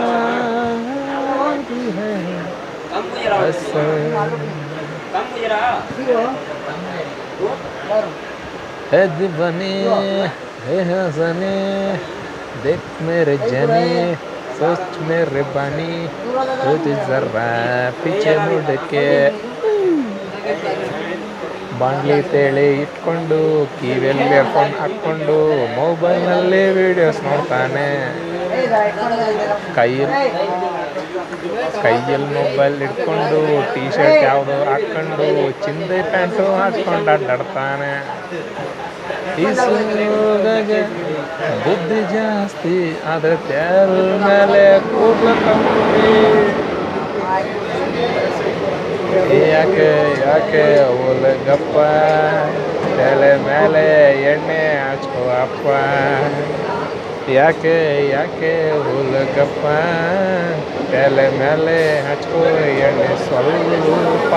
शादी है असल है दीवाने है हंसने देख मेरे जाने सोच मेरे बानी सोच जरा पीछे मुड़ के ಬಾಂಡ್ಲಿ ತೇಳಿ ಇಟ್ಕೊಂಡು ಕಿವಿಯಲ್ಲಿ ಇಯರ್ಫೋನ್ ಹಾಕ್ಕೊಂಡು ಮೊಬೈಲ್ನಲ್ಲಿ ವಿಡಿಯೋಸ್ ನೋಡ್ತಾನೆ. ಕೈಯಲ್ಲಿ ಕೈಯಲ್ಲಿ ಮೊಬೈಲ್ ಇಟ್ಕೊಂಡು ಟೀ ಶರ್ಟ್ ಯಾವುದೋ ಹಾಕ್ಕೊಂಡು ಚಿಂದೆ ಪ್ಯಾಂಟು ಹಾಕ್ಕೊಂಡು ಅಡ್ಡಾಡ್ತಾನೆ. ಈ ಸುಗಗೆ ಬುದ್ಧಿ ಜಾಸ್ತಿ ಆದರೆ ತೆರ ಮೇಲೆ ಕೂದಲು ಕಮ್ಮಿ. ಯಾಕೆ ಯಾಕೆ ಓಲಗಪ್ಪ ತಲೆ ಮೇಲೆ ಎಣ್ಣೆ ಹಚ್ಕೋ ಅಪ್ಪ. ಯಾಕೆ ಯಾಕೆ ಓಲಗಪ್ಪ ತಲೆ ಮೇಲೆ ಹಚ್ಕೋ ಎಣ್ಣೆ ಸ್ವಲ್ಪ.